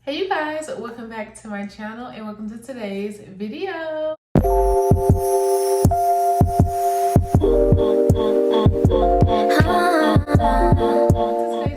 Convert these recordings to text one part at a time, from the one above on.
Hey you guys, welcome back to my channel and welcome to today's video. Today's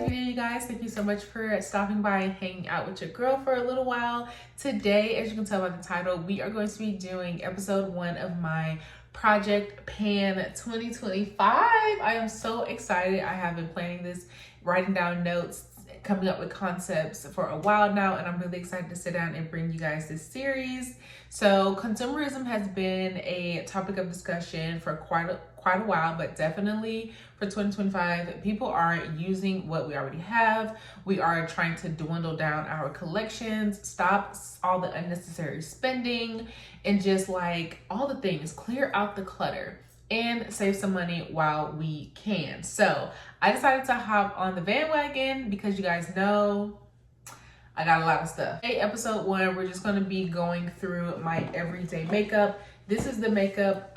video, you guys, thank you so much for stopping by and hanging out with your girl for a little while. Today, as you can tell by the title, we are going to be doing episode 1 of my Project Pan 2025. I am so excited. I have been planning this, writing down notes, coming up with concepts for a while now, and I'm really excited to sit down and bring you guys this series. So consumerism has been a topic of discussion for quite a while, but definitely for 2025, people are using what we already have. We are trying to dwindle down our collections, stop all the unnecessary spending, and just like all the things, clear out the clutter and save some money while we can. So I decided to hop on the bandwagon because you guys know I got a lot of stuff. Today, episode 1, we're just gonna be going through my everyday makeup. This is the makeup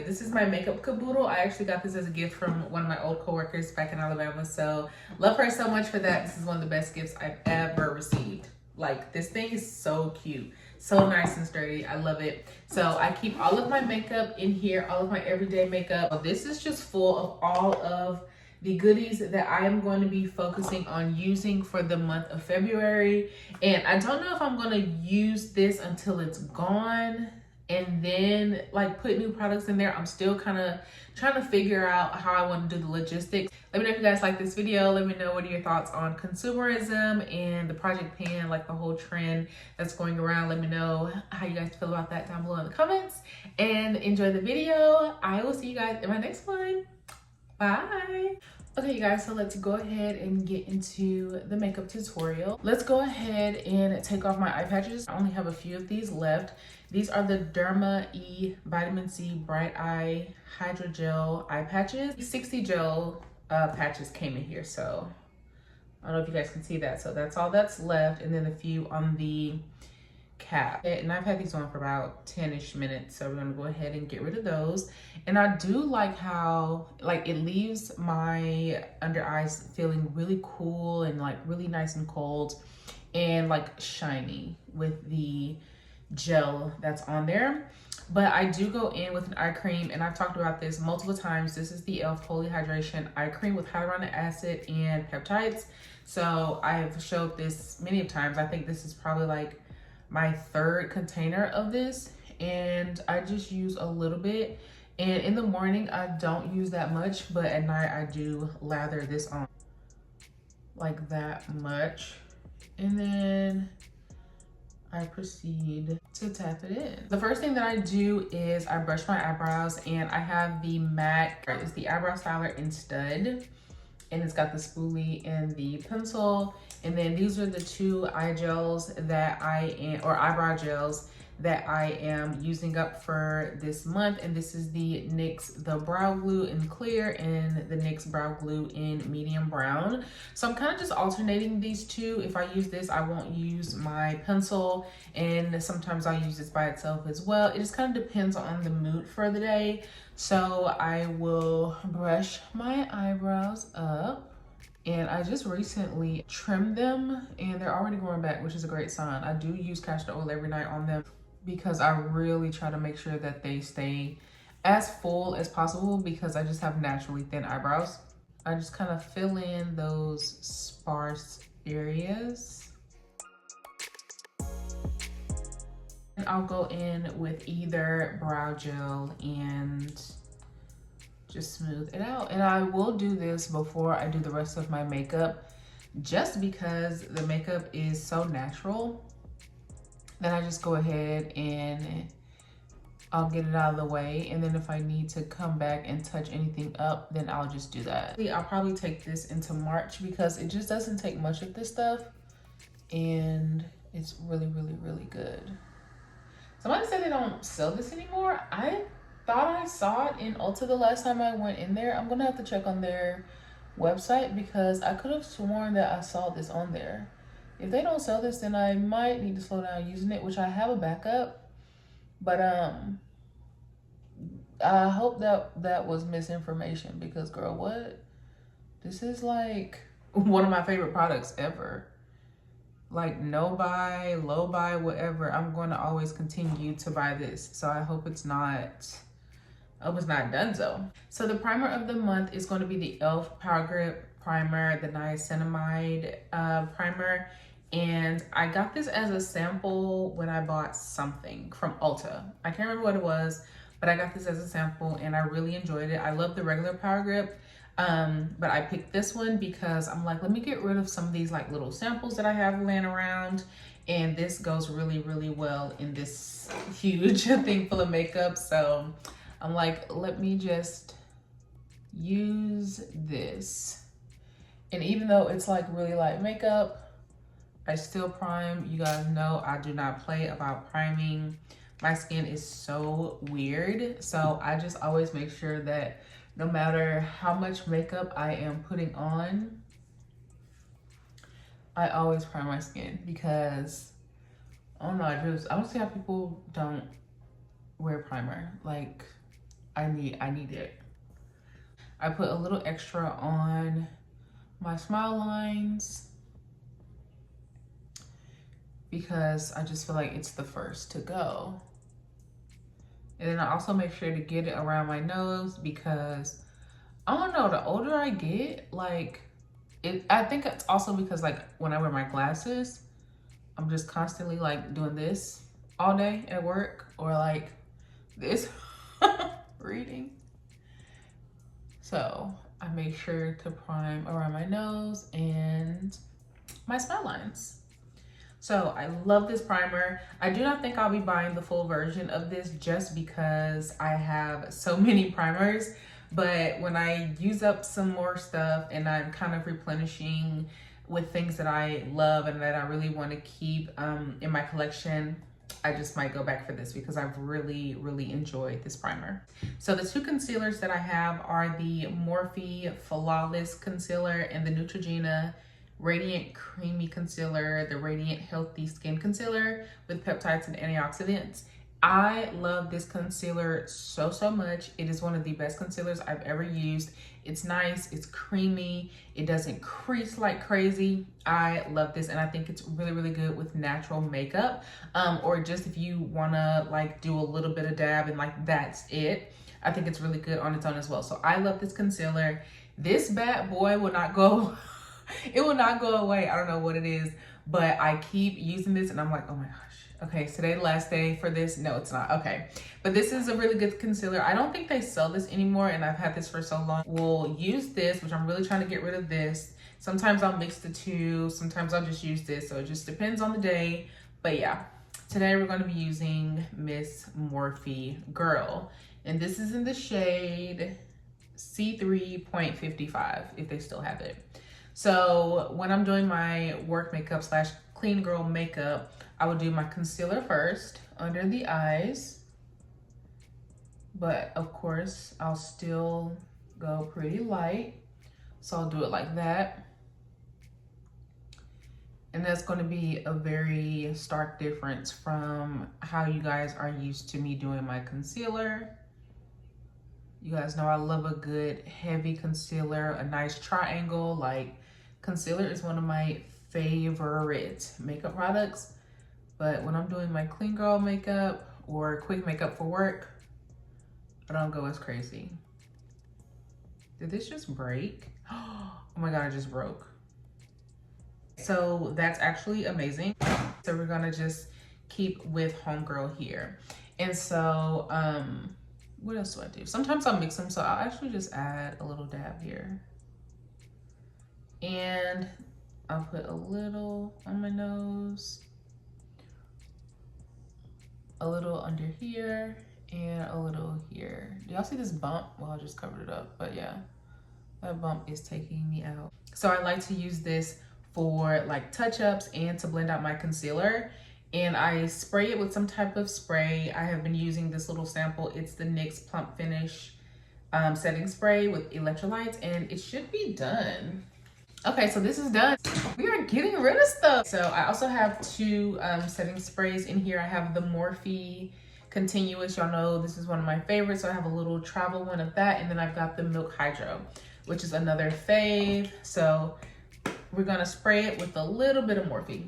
this is my makeup caboodle. I actually got this as a gift from one of my old coworkers back in Alabama. So love her so much for that. This is one of the best gifts I've ever received. Like, this thing is so cute. So nice and sturdy. I love it. So I keep all of my makeup in here, all of my everyday makeup. This is just full of all of the goodies that I am going to be focusing on using for the month of February. And I don't know if I'm going to use this until it's gone and then like put new products in there. I'm still kind of trying to figure out how I want to do the logistics. Let me know if you guys like this video. Let me know what are your thoughts on consumerism and the Project Pan, like the whole trend that's going around. Let me know how you guys feel about that down below in the comments, and enjoy the video. I will see you guys in my next one. Bye. Okay, you guys, so let's go ahead and get into the makeup tutorial. Let's go ahead and take off my eye patches. I only have a few of these left. These are the Derma E Vitamin C Bright Eye Hydrogel eye patches. 60 gel patches came in here, so I don't know if you guys can see that. So that's all that's left, and then a few on the cap. And I've had these on for about 10-ish minutes, so we're gonna go ahead and get rid of those. And I do like how like it leaves my under eyes feeling really cool and like really nice and cold and like shiny with the gel that's on there. But I do go in with an eye cream, and I've talked about this multiple times. This is the e.l.f. Holy Hydration Eye Cream with hyaluronic acid and peptides. So I've showed this many times. I think this is probably like my 3rd container of this, and I just use a little bit. And in the morning I don't use that much, but at night I do lather this on like that much, and then I proceed to tap it in. The first thing that I do is I brush my eyebrows, and I have the MAC, it's the eyebrow styler in stud, and it's got the spoolie and the pencil. And then these are the 2 eye gels that eyebrow gels that I am using up for this month. And this is the NYX the brow glue in clear and the NYX brow glue in medium brown. So I'm kind of just alternating these 2. If I use this, I won't use my pencil, and sometimes I'll use this by itself as well. It just kind of depends on the mood for the day. So I will brush my eyebrows up. And I just recently trimmed them, and they're already growing back, which is a great sign. I do use castor oil every night on them because I really try to make sure that they stay as full as possible, because I just have naturally thin eyebrows. I just kind of fill in those sparse areas. And I'll go in with either brow gel and just smooth it out. And I will do this before I do the rest of my makeup, just because the makeup is so natural. Then I just go ahead and I'll get it out of the way, and then if I need to come back and touch anything up, then I'll just do that. I'll probably take this into March because it just doesn't take much of this stuff, and it's really, really, really good. Somebody said they don't sell this anymore. I thought I saw it in Ulta the last time I went in there. I'm gonna have to check on their website because I could have sworn that I saw this on there. If they don't sell this, then I might need to slow down using it, which I have a backup. But I hope that was misinformation, because girl, what? This is like one of my favorite products ever. like no buy, low buy, whatever, I'm going to always continue to buy this. So I hope it's not done so the primer of the month is going to be the e.l.f. Power Grip Primer, the niacinamide primer. And I got this as a sample when I bought something from Ulta. I can't remember what it was, but I got this as a sample and I really enjoyed it. I love the regular Power Grip, but I picked this one because I'm like, let me get rid of some of these like little samples that I have laying around. And this goes really, really well in this huge thing full of makeup. So I'm like, let me just use this. And even though it's like really light makeup, I still prime. You guys know I do not play about priming. My skin is so weird. So I just always make sure that no matter how much makeup I am putting on, I always prime my skin because I don't know, I don't see how people don't wear primer. Like, I need it. I put a little extra on my smile lines because I just feel like it's the first to go. And then I also make sure to get it around my nose because I don't know, the older I get, like I think it's also because like when I wear my glasses, I'm just constantly like doing this all day at work or like this reading. So I make sure to prime around my nose and my smile lines. So I love this primer. I do not think I'll be buying the full version of this just because I have so many primers. But when I use up some more stuff and I'm kind of replenishing with things that I love and that I really want to keep in my collection, I just might go back for this because I've really, really enjoyed this primer. So the two concealers that I have are the Morphe Flawless Concealer and the Neutrogena Radiant Creamy Concealer, the Radiant Healthy Skin Concealer with peptides and antioxidants. I love this concealer so much. It is one of the best concealers I've ever used. It's nice, it's creamy, it doesn't crease like crazy. I love this and I think it's really, really good with natural makeup, or just if you wanna like do a little bit of dab and like that's it. I think it's really good on its own as well. So I love this concealer. This bad boy will not go, it will not go away. I don't know what it is, but I keep using this and I'm like, oh my gosh. Okay, is today the last day for this? No, it's not. Okay, but this is a really good concealer. I don't think they sell this anymore and I've had this for so long. We'll use this, which I'm really trying to get rid of this. Sometimes I'll mix the two, sometimes I'll just use this. So it just depends on the day. But yeah, today we're gonna be using Miss Morphe Girl. And this is in the shade C3.55, if they still have it. So when I'm doing my work makeup slash clean girl makeup, I would do my concealer first under the eyes, but of course I'll still go pretty light. So I'll do it like that. And that's going to be a very stark difference from how you guys are used to me doing my concealer. You guys know I love a good heavy concealer, a nice triangle. Like, concealer is one of my favorite makeup products. But when I'm doing my clean girl makeup or quick makeup for work, I don't go as crazy. Did this just break? Oh my God, it just broke. So that's actually amazing. So we're gonna just keep with homegirl here. And so, what else do I do? Sometimes I'll mix them, so I'll actually just add a little dab here. And I'll put a little on my nose, a little under here, and a little here. Do y'all see this bump? Well, I just covered it up, but yeah, that bump is taking me out. So I like to use this for like touch-ups and to blend out my concealer. And I spray it with some type of spray. I have been using this little sample. It's the NYX Plump Finish setting spray with electrolytes, and it should be done. Okay, so this is done. We are getting rid of stuff. So I also have two setting sprays in here. I have the Morphe Continuous. Y'all know this is one of my favorites. So I have a little travel one of that. And then I've got the Milk Hydro, which is another fave. So we're gonna spray it with a little bit of Morphe.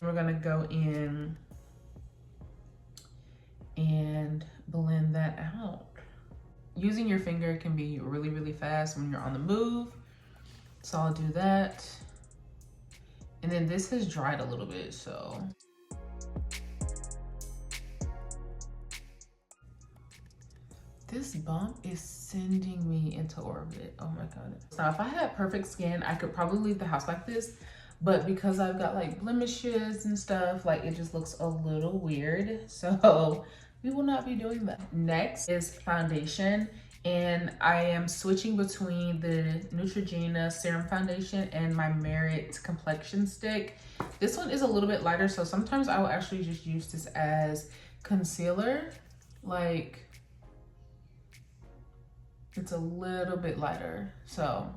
We're gonna go in and blend that out. Using your finger can be really, really fast when you're on the move. So I'll do that. And then this has dried a little bit, so. This bump is sending me into orbit. Oh my God. Now, if I had perfect skin, I could probably leave the house like this, but because I've got like blemishes and stuff, like it just looks a little weird. So we will not be doing that. Next is foundation. And I am switching between the Neutrogena Serum Foundation and my Merit Complexion Stick. This one is a little bit lighter, so sometimes I will actually just use this as concealer. Like, it's a little bit lighter. So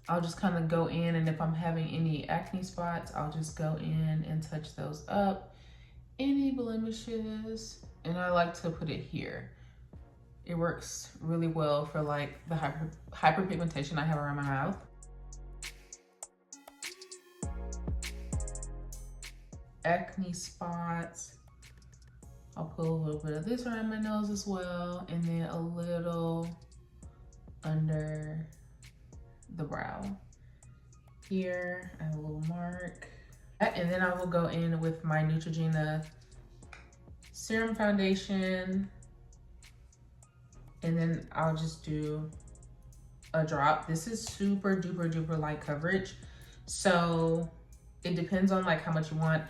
I'll just kind of go in, and if I'm having any acne spots, I'll just go in and touch those up. Any blemishes, and I like to put it here. It works really well for like the hyperpigmentation I have around my mouth. Acne spots. I'll put a little bit of this around my nose as well, and then a little under the brow. Here, I have a little mark. And then I will go in with my Neutrogena Serum Foundation, and then I'll just do a drop. This is super duper duper light coverage, so it depends on like how much you want.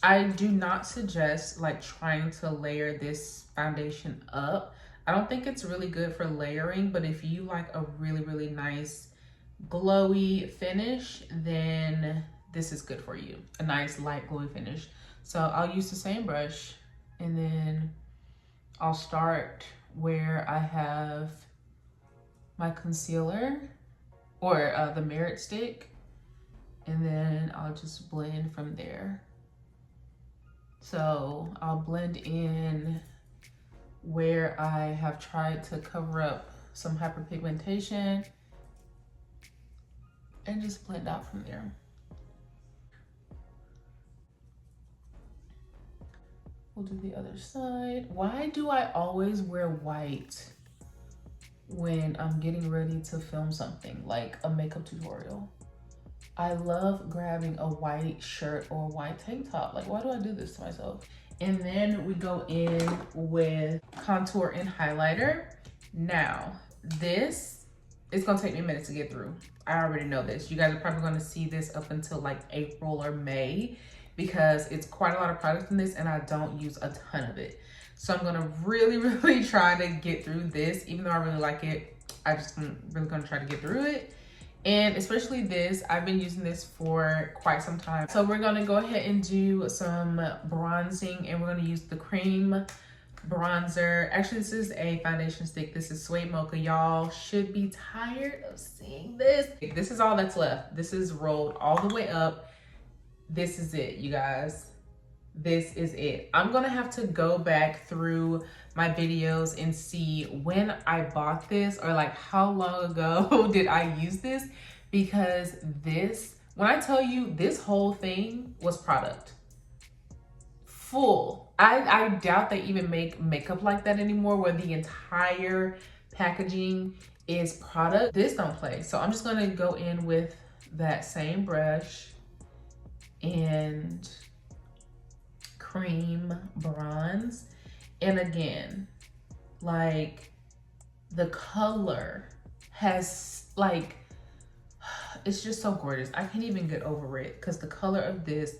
I do not suggest like trying to layer this foundation up. I don't think it's really good for layering, but if you like a really, really nice glowy finish, then this is good for you. A nice light glowy finish. So I'll use the same brush, and then I'll start where I have my concealer or the Merit stick, and then I'll just blend from there. So I'll blend in where I have tried to cover up some hyperpigmentation and just blend out from there. We'll do the other side. Why do I always wear white when I'm getting ready to film something like a makeup tutorial? I love grabbing a white shirt or a white tank top. Like, why do I do this to myself? And then we go in with contour and highlighter. Now, this is gonna take me a minute to get through. I already know this. You guys are probably gonna see this up until like April or May, because it's quite a lot of product in this and I don't use a ton of it. So I'm gonna really, really try to get through this. Even though I really like it, I'm really gonna try to get through it. And especially this, I've been using this for quite some time. So we're gonna go ahead and do some bronzing, and we're gonna use the cream bronzer. Actually, this is a foundation stick. This is Suede Mocha. Y'all should be tired of seeing this. This is all that's left. This is rolled all the way up. This is it, you guys. This is it. I'm gonna have to go back through my videos and see when I bought this, or like how long ago did I use this, because this, when I tell you this whole thing was product. Full. I doubt they even make makeup like that anymore, where the entire packaging is product. This don't play. So I'm just gonna go in with that same brush and cream bronze. And again, like, the color has like, it's just so gorgeous. I can't even get over it, because the color of this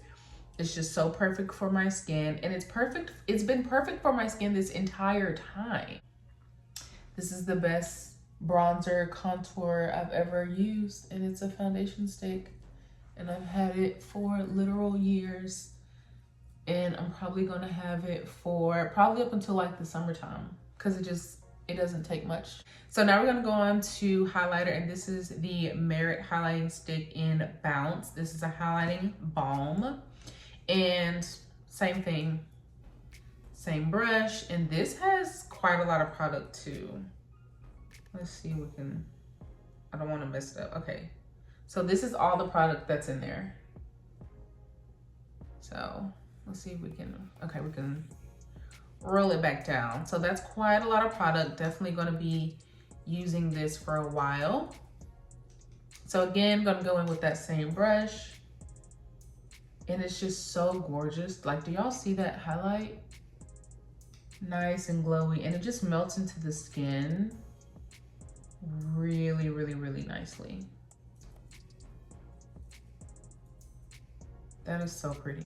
is just so perfect for my skin, and it's perfect. It's been perfect for my skin this entire time. This is the best bronzer contour I've ever used, and it's a foundation stick, and I've had it for literal years. And I'm probably gonna have it for probably up until like the summertime, because it doesn't take much. So now we're gonna go on to highlighter, and this is the Merit highlighting stick in Bounce. This is a highlighting balm, and same thing, same brush, and this has quite a lot of product too. Let's see if we can, I don't want to mess it up. Okay, so this is all the product that's in there. So let's see if we can, okay, we can roll it back down. So that's quite a lot of product. Definitely gonna be using this for a while. So again, gonna go in with that same brush. And it's just so gorgeous. Like, do y'all see that highlight? Nice and glowy, and it just melts into the skin really, really, really nicely. That is so pretty.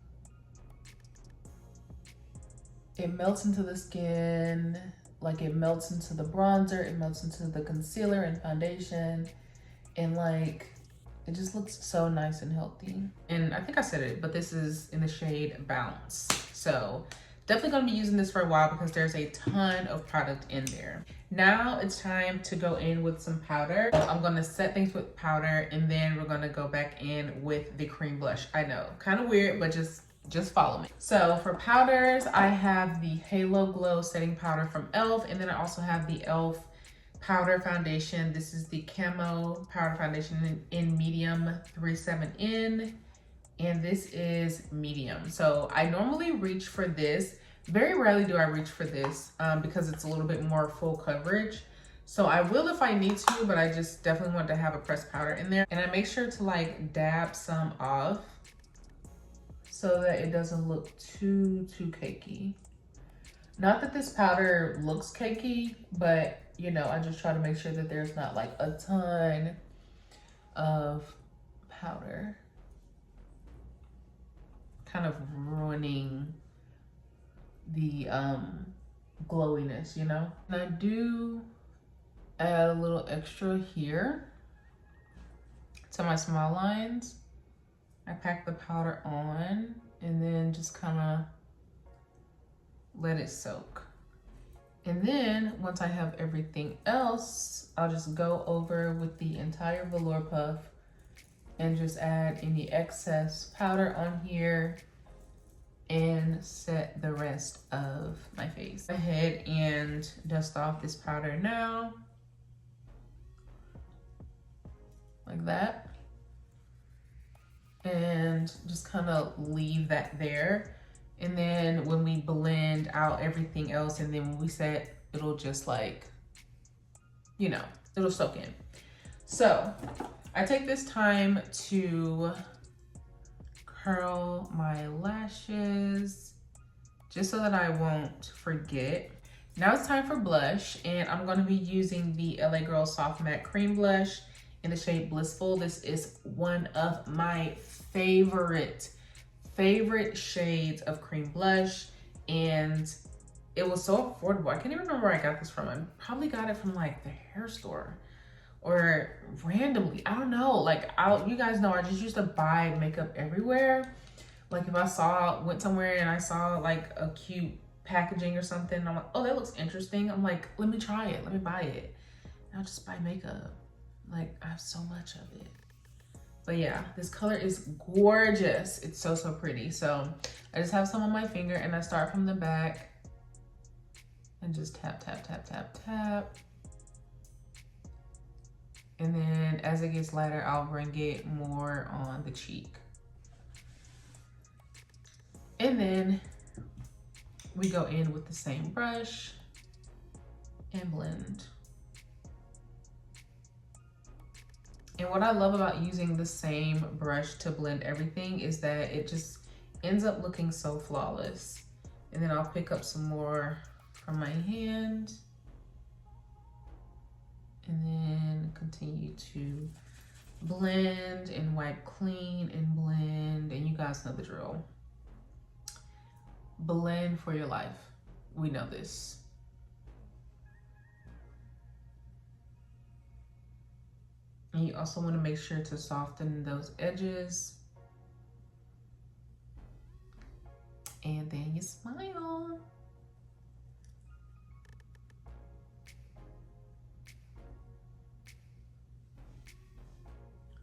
It melts into the skin, like it melts into the bronzer, it melts into the concealer and foundation, and like, it just looks so nice and healthy. And I think I said it, but this is in the shade Bounce. So definitely gonna be using this for a while because there's a ton of product in there. Now it's time to go in with some powder. I'm gonna set things with powder, and then we're gonna go back in with the cream blush. I know, kind of weird, but just follow me. So for powders, I have the Halo Glow setting powder from e.l.f. and then I also have the e.l.f. powder foundation. This is the Camo powder foundation in medium 37N, and this is medium. So I normally reach for this. Very rarely do I reach for this because it's a little bit more full coverage. So I will if I need to, but I just definitely want to have a pressed powder in there. And I make sure to like dab some off so that it doesn't look too cakey. Not that this powder looks cakey, but you know, I just try to make sure that there's not like a ton of powder kind of ruining the glowiness, you know? And I do add a little extra here to my small lines. I pack the powder on and then just kind of let it soak. And then once I have everything else, I'll just go over with the entire velour puff and just add any excess powder on here and set the rest of my face. Go ahead and dust off this powder now, like that. And just kind of leave that there. And then when we blend out everything else and then when we set, it'll just like, you know, it'll soak in. So I take this time to curl my lashes just so that I won't forget. Now it's time for blush, and I'm going to be using the LA Girl Soft Matte Cream Blush in the shade Blissful. This is one of my favorite shades of cream blush, and it was so affordable. I can't even remember where I got this from. I probably got it from like the hair store or randomly, I don't know. Like, you guys know I just used to buy makeup everywhere. Like if I went somewhere and I saw like a cute packaging or something, I'm like, oh, that looks interesting. I'm like, let me try it, let me buy it. And I'll just buy makeup. Like, I have so much of it. But yeah, this color is gorgeous. It's so pretty. So I just have some on my finger and I start from the back and just tap, tap, tap, tap, tap. And then as it gets lighter, I'll bring it more on the cheek. And then we go in with the same brush and blend. And what I love about using the same brush to blend everything is that it just ends up looking so flawless. And then I'll pick up some more from my hand and then continue to blend and wipe clean and blend. And you guys know the drill. Blend for your life. We know this. And you also want to make sure to soften those edges. And then you smile.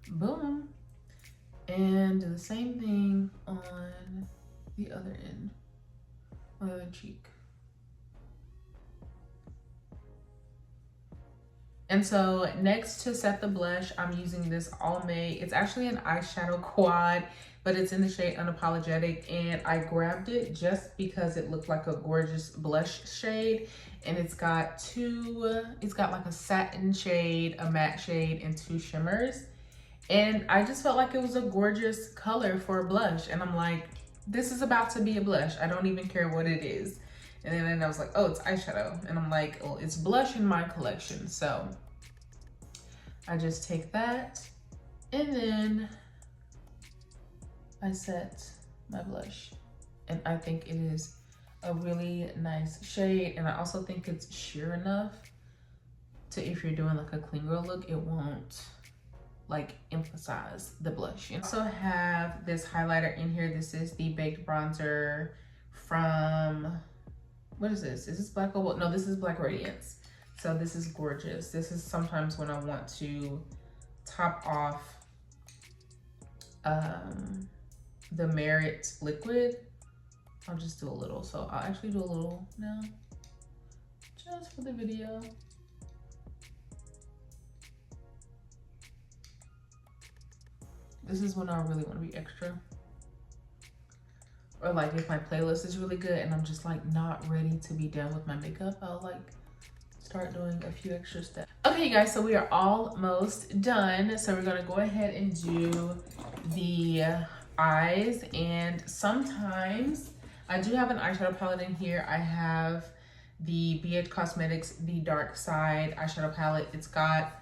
Boom. And do the same thing on the other end, on the other cheek. And so next, to set the blush, I'm using this Almay. It's actually an eyeshadow quad. but it's in the shade Unapologetic, and I grabbed it just because it looked like a gorgeous blush shade. And it's got like a satin shade, a matte shade, and 2 shimmers. And I just felt like it was a gorgeous color for a blush. And I'm like, this is about to be a blush. I don't even care what it is. And then I was like, oh, it's eyeshadow. And I'm like, well, it's blush in my collection. So I just take that and then I set my blush. And I think it is a really nice shade. And I also think it's sheer enough to, if you're doing like a clean girl look, it won't like emphasize the blush. I also have this highlighter in here. This is the Baked Bronzer from, what is this? Is this Black Opal? No, this is Black Radiance. So this is gorgeous. This is sometimes when I want to top off the Merit liquid. I'll just do a little. So I'll actually do a little now, just for the video. This is when I really want to be extra. Or like if my playlist is really good and I'm just like not ready to be done with my makeup, I'll like start doing a few extra steps. Okay, you guys, so we are almost done. So we're gonna go ahead and do the eyes. And sometimes I do have an eyeshadow palette in here. I have the BH Cosmetics The Dark Side eyeshadow palette. It's got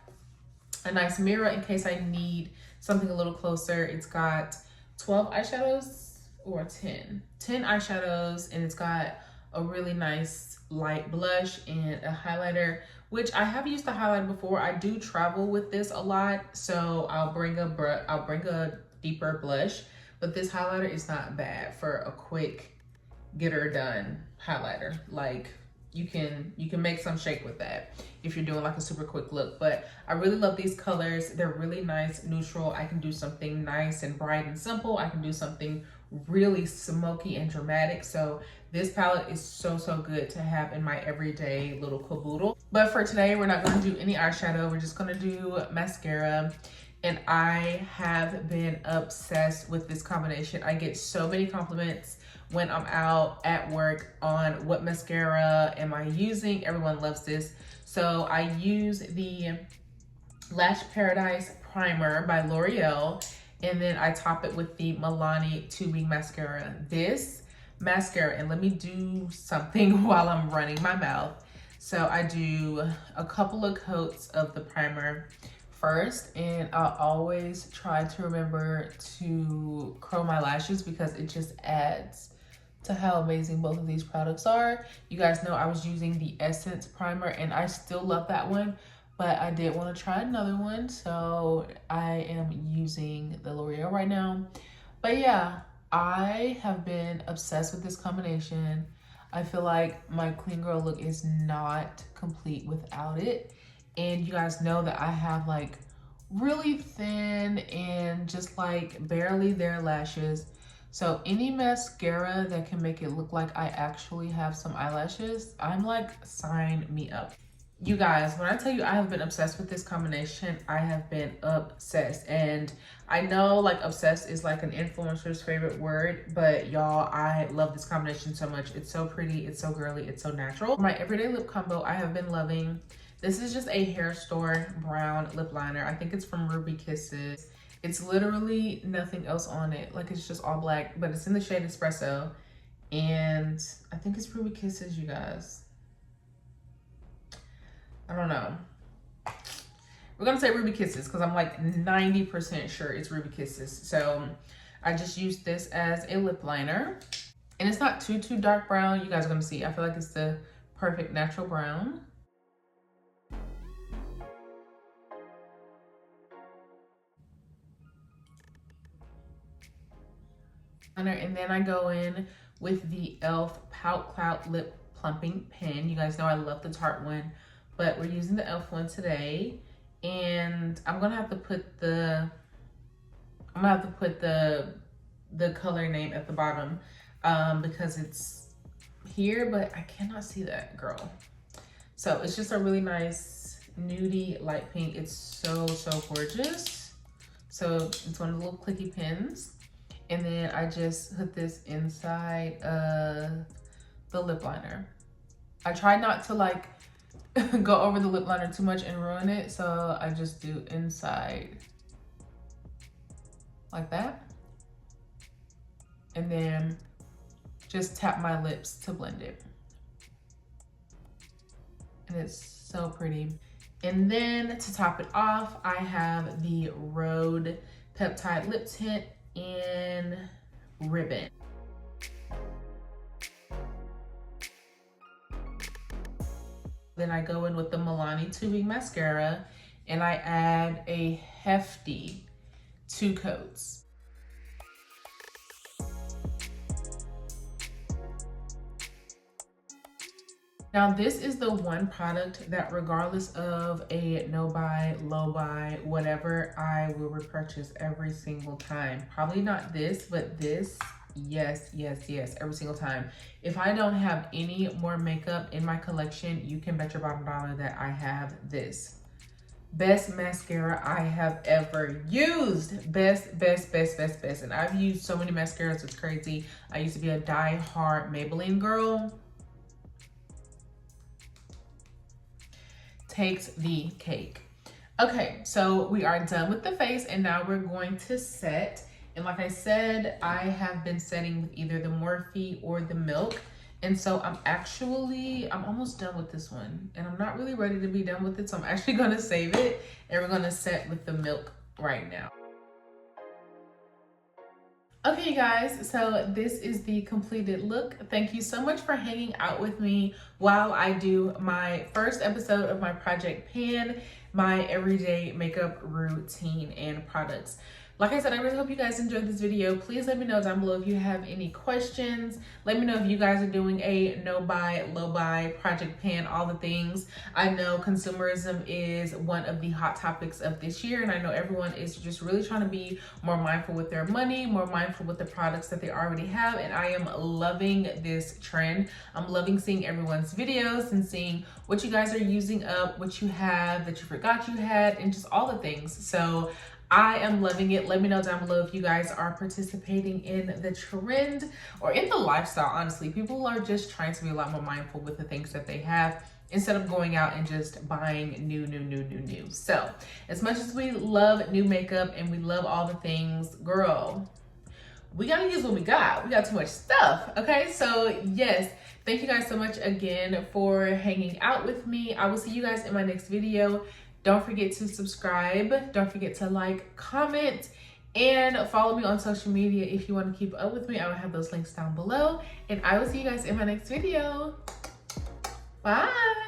a nice mirror in case I need something a little closer. It's got 12 eyeshadows or 10 eyeshadows, and it's got a really nice light blush and a highlighter, which I have used the highlighter before. I do travel with this a lot, so I'll bring a deeper blush, but this highlighter is not bad for a quick get her done highlighter. Like you can make some shake with that if you're doing like a super quick look. But I really love these colors. They're really nice, neutral. I can do something nice and bright and simple. I can do something really smoky and dramatic. So this palette is so good to have in my everyday little caboodle. But for today, we're not going to do any eyeshadow. We're just going to do mascara. And I have been obsessed with this combination. I get so many compliments when I'm out at work on what mascara am I using. Everyone loves this. So I use the Lash Paradise Primer by L'Oreal, and then I top it with the Milani 2-Week Mascara. This mascara, and let me do something while I'm running my mouth. So I do a couple of coats of the primer first, and I'll always try to remember to curl my lashes because it just adds to how amazing both of these products are. You guys know I was using the Essence primer and I still love that one, but I did want to try another one, so I am using the L'Oreal right now. But yeah, I have been obsessed with this combination. I feel like my clean girl look is not complete without it. And you guys know that I have like really thin and just like barely there lashes. So any mascara that can make it look like I actually have some eyelashes, I'm like, sign me up. You guys, when I tell you I have been obsessed with this combination, I have been obsessed. And I know like obsessed is like an influencer's favorite word, but y'all, I love this combination so much. It's so pretty, it's so girly, it's so natural. My everyday lip combo I have been loving. This is just a hair store brown lip liner. I think it's from Ruby Kisses. It's literally nothing else on it. Like it's just all black, but it's in the shade Espresso. And I think it's Ruby Kisses, you guys. I don't know. We're gonna say Ruby Kisses because I'm like 90% sure it's Ruby Kisses. So I just used this as a lip liner. And it's not too dark brown. You guys are gonna see. I feel like it's the perfect natural brown. And then I go in with the e.l.f. Pout Clout Lip Plumping Pen. You guys know I love the Tarte one, but we're using the e.l.f. one today. And I'm gonna have to put the color name at the bottom because it's here, but I cannot see that, girl. So it's just a really nice nudie light pink. It's so gorgeous. So it's one of the little clicky pins. And then I just put this inside the lip liner. I try not to like go over the lip liner too much and ruin it, so I just do inside like that. And then just tap my lips to blend it. And it's so pretty. And then to top it off, I have the Rhode Peptide Lip Tint in Ribbon. Then I go in with the Milani 2-Wing Mascara and I add a hefty 2 coats. Now this is the one product that regardless of a no buy, low buy, whatever, I will repurchase every single time. Probably not this, but this, yes, every single time. If I don't have any more makeup in my collection, you can bet your bottom dollar that I have this. Best mascara I have ever used. Best. And I've used so many mascaras, it's crazy. I used to be a die-hard Maybelline girl. Takes the cake. Okay, so we are done with the face and now we're going to set. And like I said, I have been setting with either the Morphe or the Milk. And so I'm almost done with this one. And I'm not really ready to be done with it. So I'm actually gonna save it and we're gonna set with the Milk right now. Okay, you guys, so this is the completed look. Thank you so much for hanging out with me while I do my first episode of my Project Pan, my everyday makeup routine and products. Like I said, I really hope you guys enjoyed this video. Please let me know down below if you have any questions. Let me know if you guys are doing a no buy, low buy, Project Pan, all the things. I know consumerism is one of the hot topics of this year, and I know everyone is just really trying to be more mindful with their money, more mindful with the products that they already have, and I am loving this trend. I'm loving seeing everyone's videos and seeing what you guys are using up, what you have that you forgot you had, and just all the things. So I am loving it. Let me know down below if you guys are participating in the trend or in the lifestyle, honestly. People are just trying to be a lot more mindful with the things that they have instead of going out and just buying new. So as much as we love new makeup and we love all the things, girl, we gotta use what we got. We got too much stuff, okay? So yes, thank you guys so much again for hanging out with me. I will see you guys in my next video. Don't forget to subscribe. Don't forget to like, comment, and follow me on social media if you want to keep up with me. I will have those links down below. And I will see you guys in my next video. Bye.